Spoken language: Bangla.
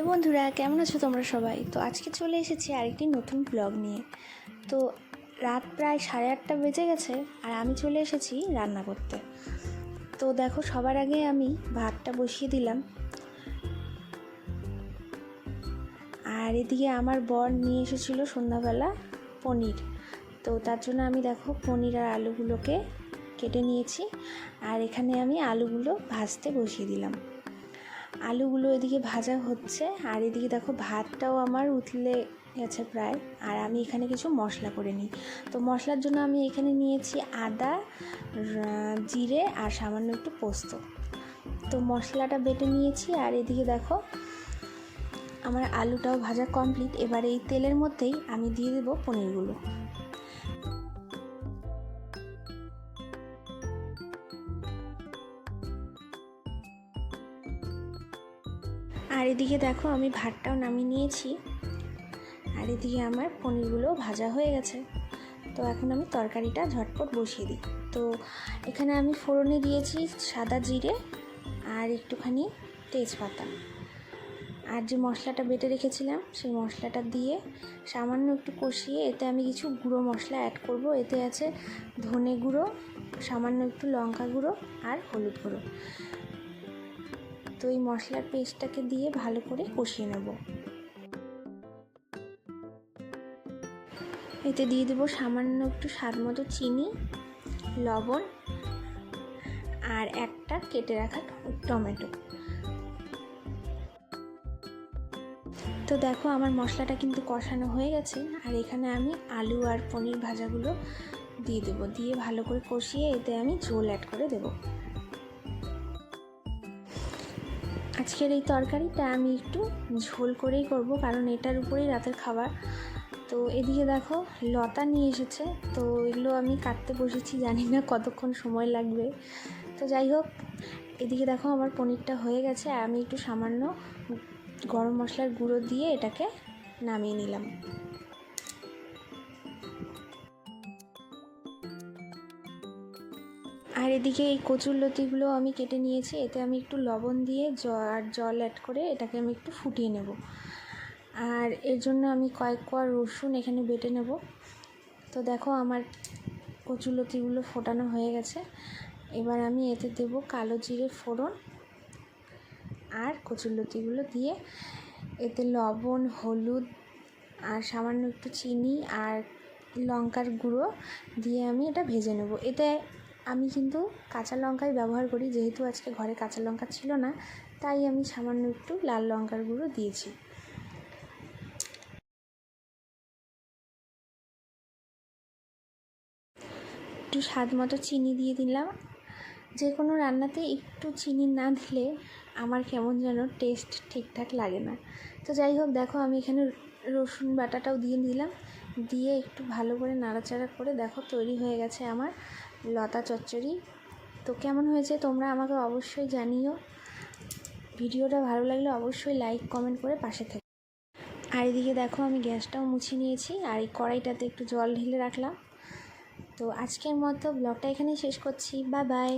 বন্ধুরা, কেমন আছো তোমরা সবাই? তো আজকে চলে এসেছি আরেকটি নতুন ব্লগ নিয়ে। তো রাত প্রায় 8:30 বেজে গেছে আর আমি চলে এসেছি রান্না করতে। তো দেখো, সবার আগে আমি ভাতটা বসিয়ে দিলাম, আর এদিকে আমার বর নিয়ে এসেছিলো সন্ধ্যাবেলা পনির। তো তার জন্য আমি দেখো পনির আর আলুগুলোকে কেটে নিয়েছি, আর এখানে আমি আলুগুলো ভাজতে বসিয়ে দিলাম। আলুগুলো এদিকে ভাজা হচ্ছে, আর এদিকে দেখো ভাতটাও আমার উতলে গেছে প্রায়। আর আমি এখানে কিছু মশলা করে নিই। তো মশলার জন্য আমি এখানে নিয়েছি আদা, জিরে আর সামান্য একটু পোস্ত। তো মশলাটা বেটে নিয়েছি, আর এদিকে দেখো আমার আলুটাও ভাজা কমপ্লিট। এবার এই তেলের মধ্যেই আমি দিয়ে দেবো পনিরগুলো। আর এদিকে দেখো আমি ভাতটাও নামিয়ে নিয়েছি, আর এদিকে আমার পনিরগুলো ভাজা হয়ে গেছে। তো এখন আমি তরকারিটা ঝটপট বসিয়ে দিই। তো এখানে আমি ফোড়নে দিয়েছি সাদা জিরে আর একটুখানি তেজপাতা, আর যে মশলাটা বেটে রেখেছিলাম সেই মশলাটা দিয়ে সামান্য একটু কষিয়ে এতে আমি কিছু গুঁড়ো মশলা অ্যাড করব। এতে আছে ধনে গুঁড়ো, সামান্য একটু লঙ্কা গুঁড়ো আর হলুদ গুঁড়ো। তো এই মশলার পেস্টটাকে দিয়ে ভালো করে কষিয়ে নেব। এতে দিয়ে দেবো সামান্য একটু স্বাদ মতো চিনি, লবণ আর একটা কেটে রাখা টমেটো। তো দেখো আমার মশলাটা কিন্তু কষানো হয়ে গেছে, আর এখানে আমি আলু আর পনির ভাজাগুলো দিয়ে দেবো। দিয়ে ভালো করে কষিয়ে এতে আমি ঝোল অ্যাড করে দেব। আজকের এই তরকারিটা আমি একটু ঝোল করেই করব, কারণ এটার উপরেই রাতের খাবার। তো এদিকে দেখো লতা নিয়ে এসেছে, তো এগুলো আমি কাটতে বসেছি, জানি না কতক্ষণ সময় লাগবে। তো যাই হোক, এদিকে দেখো আমার পনিরটা হয়ে গেছে, আর আমি একটু সামান্য গরম মশলার গুঁড়ো দিয়ে এটাকে নামিয়ে নিলাম। আর এদিকে এই কচুরলতিগুলো আমি কেটে নিয়েছি, এতে আমি একটু লবণ দিয়ে জল অ্যাড করে এটাকে আমি একটু ফুটিয়ে নেব। আর এর জন্য আমি কয়েক কোয়া রসুন এখানে বেটে নেব। তো দেখো আমার কচুরলতিগুলো ফোটানো হয়ে গেছে। এবার আমি এতে দেব কালো জিরে ফোড়ন আর কচুরলতিগুলো দিয়ে এতে লবণ, হলুদ আর সামান্য একটু চিনি আর লঙ্কার গুঁড়ো দিয়ে আমি এটা ভেজে নেব। এতে আমি কিন্তু কাঁচা লঙ্কাই ব্যবহার করি, যেহেতু আজকে ঘরে কাঁচা লঙ্কা ছিল না, তাই আমি সামান্য একটু লাল লঙ্কার গুঁড়ো দিয়েছি। একটু স্বাদ মতো চিনি দিয়ে দিলাম। যে কোনো রান্নাতে একটু চিনি না দিলে আমার কেমন যেন টেস্ট ঠিকঠাক লাগে না। তো যাই হোক, দেখো আমি এখানে রসুন বাটাটাও দিয়ে দিলাম, দিয়ে একটু ভালো করে নাড়াচাড়া করে দেখো তৈরি হয়ে গেছে আমার লতা চচ্চড়ি। তো কেমন হয়েছে তোমরা আমাকে অবশ্যই জানিও। ভিডিওটা ভালো লাগলে অবশ্যই লাইক কমেন্ট করে পাশে থেকো। আর এদিকে দেখো আমি গ্যাসটাও মুছে নিয়েছি, আর এই কড়াইটাতে একটু জল ঢেলে রাখলাম। তো আজকের মতো ব্লগটা এখানেই শেষ করছি। Bye bye.